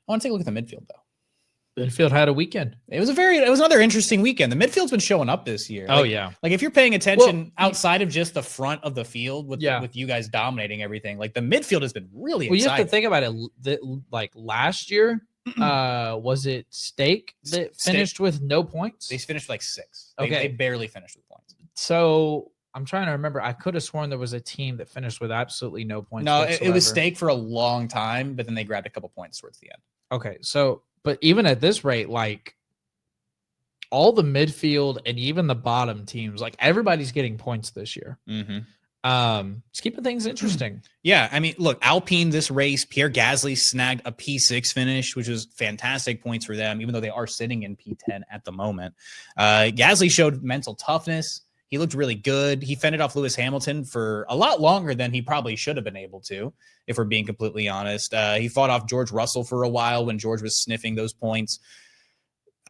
I want to take a look at the midfield, though. Midfield had a weekend. It was another interesting weekend. The midfield's been showing up this year. Oh, yeah. Like if you're paying attention outside of just the front of the field with you guys dominating everything, like the midfield has been really exciting. You have to think about it. Like last year, was it Stake that finished with no points? They finished like 6. Okay. They barely finished with points. So I'm trying to remember. I could have sworn there was a team that finished with absolutely no points. No, it was Stake for a long time, but then they grabbed a couple points towards the end. Okay, so but even at this rate, like all the midfield and even the bottom teams, like everybody's getting points this year. It's keeping things interesting. Yeah, I mean, look, Alpine this race, Pierre Gasly snagged a P6 finish, which was fantastic points for them, even though they are sitting in P10 at the moment. Gasly showed mental toughness. He looked really good. He fended off Lewis Hamilton for a lot longer than he probably should have been able to, if we're being completely honest. He fought off George Russell for a while when George was sniffing those points.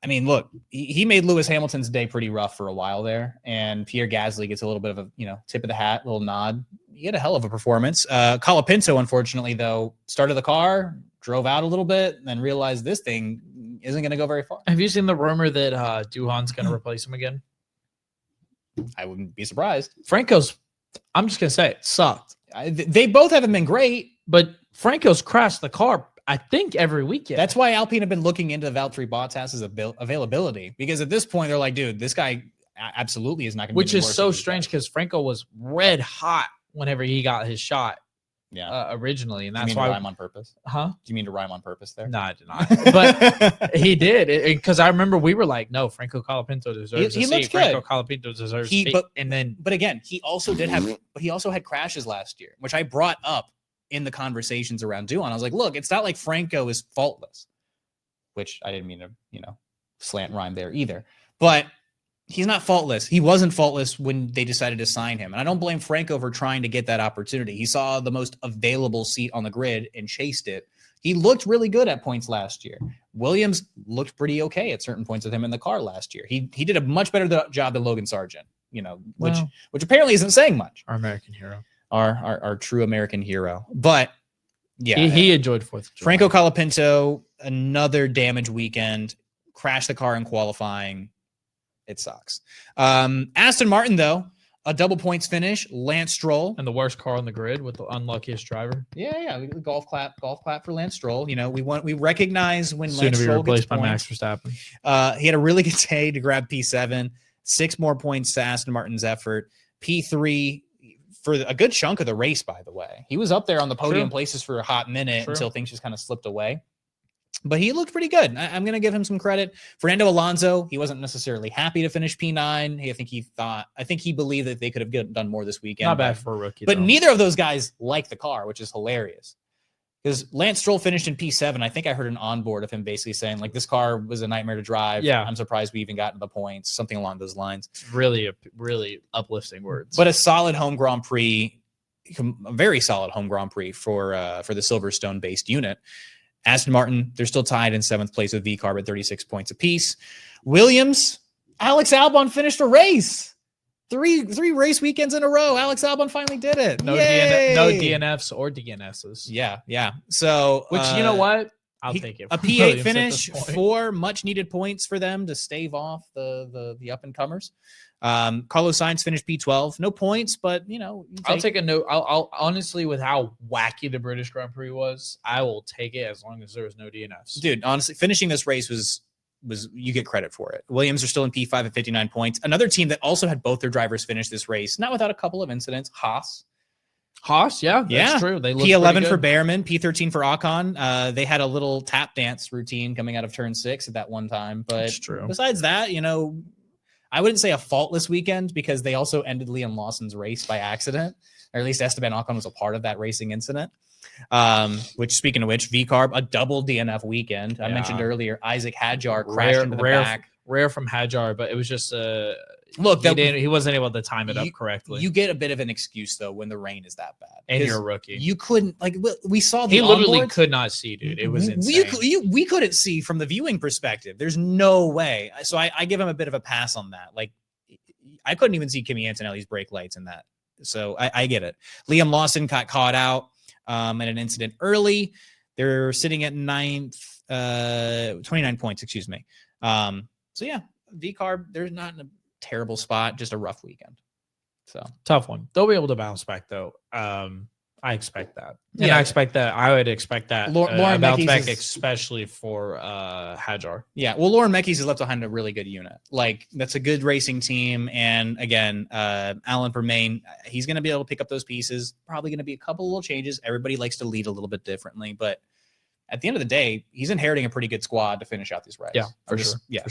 I mean, look, he made Lewis Hamilton's day pretty rough for a while there, and Pierre Gasly gets a little bit of a tip of the hat, little nod. He had a hell of a performance. Colapinto, unfortunately, though, started the car, drove out a little bit, and then realized this thing isn't going to go very far. Have you seen the rumor that Duhan's going to replace him again? I wouldn't be surprised. Franco's, I'm just going to say it sucked. They both haven't been great, but Franco's crashed the car, I think, every weekend. That's why Alpine have been looking into Valtteri Bottas's availability, because at this point they're like, dude, this guy absolutely is not going to be. Which is so strange because Franco was red hot whenever he got his shot. Yeah, originally, and that's why. To rhyme on purpose? Huh? Do you mean to rhyme on purpose there? No, I did not. But he did, because I remember we were like, "No, Franco Colapinto deserves a seat. Franco Colapinto deserves a seat." But again, he also had crashes last year, which I brought up in the conversations around Duhan. I was like, "Look, it's not like Franco is faultless," which I didn't mean to, slant rhyme there either, but. He's not faultless. He wasn't faultless when they decided to sign him. And I don't blame Franco for trying to get that opportunity. He saw the most available seat on the grid and chased it. He looked really good at points last year. Williams looked pretty okay at certain points with him in the car last year. He did a much better job than Logan Sargent, which apparently isn't saying much. Our American hero. Our true American hero. But yeah. He enjoyed 4th of July. Franco Colapinto, another damage weekend, crashed the car in qualifying. It sucks. Aston Martin, though, a double points finish. Lance Stroll. And the worst car on the grid with the unluckiest driver. Yeah. Golf clap for Lance Stroll. We recognize when Soon Lance to be Stroll replaced gets by points. Max Verstappen. He had a really good day to grab P7. 6 more points to Aston Martin's effort. P3 for a good chunk of the race, by the way. He was up there on the podium places for a hot minute until things just kind of slipped away. But he looked pretty good. I'm going to give him some credit. Fernando Alonso, he wasn't necessarily happy to finish P9. I think he believed that they could have done more this weekend. Not bad for a rookie. But neither of those guys like the car, which is hilarious. Because Lance Stroll finished in P7. I think I heard an onboard of him basically saying, like, this car was a nightmare to drive. Yeah. I'm surprised we even got to the points. Something along those lines. It's really uplifting words. But a solid home Grand Prix, a very solid home Grand Prix for the Silverstone-based unit. Aston Martin, they're still tied in 7th place with V-Carb at 36 points apiece. Williams, Alex Albon finished a race. Three race weekends in a row. Alex Albon finally did it. No DNFs or DNSs. Yeah. So, which, you know what? I'll take it. A P8 finish, 4 much-needed points for them to stave off the up-and-comers. Carlos Sainz finished P12. No points, but, I'll take a note. I'll honestly, with how wacky the British Grand Prix was, I will take it as long as there was no DNFs. Dude, honestly, finishing this race was you get credit for it. Williams are still in P5 at 59 points. Another team that also had both their drivers finish this race, not without a couple of incidents, Haas, that's true. They P11 for Behrman, P13 for Ocon. They had a little tap dance routine coming out of turn 6 at that one time. But besides that, I wouldn't say a faultless weekend because they also ended Liam Lawson's race by accident, or at least Esteban Ocon was a part of that racing incident. Which, speaking of which, V-Carb, a double DNF weekend. I mentioned earlier, Isaac Hadjar crashed into the back. Rare from Hadjar, but it was just look. He wasn't able to time it up correctly. You get a bit of an excuse though when the rain is that bad, and you're a rookie. You couldn't we saw he literally could not see, dude. It was insane. We couldn't see from the viewing perspective. There's no way. So I give him a bit of a pass on that. Like I couldn't even see Kimi Antonelli's brake lights in that. So I get it. Liam Lawson got caught out in an incident early. They're sitting at 9th. 29 points, excuse me. So yeah, VCarb, they're not in a terrible spot, just a rough weekend. So tough one. They'll be able to bounce back though. I expect that. And Yeah. I expect that. I would expect that. Lauren bounce Meckies back, is- especially for Hajar. yeah, well, Lauren Meckies has left behind a really good unit. Like that's a good racing team. And again, Alan Permain, he's going to be able to pick up those pieces. Probably going to be a couple little changes. Everybody likes to lead a little bit differently, but at the end of the day, he's inheriting a pretty good squad to finish out these rides. Yeah, for sure. Yeah. For sure.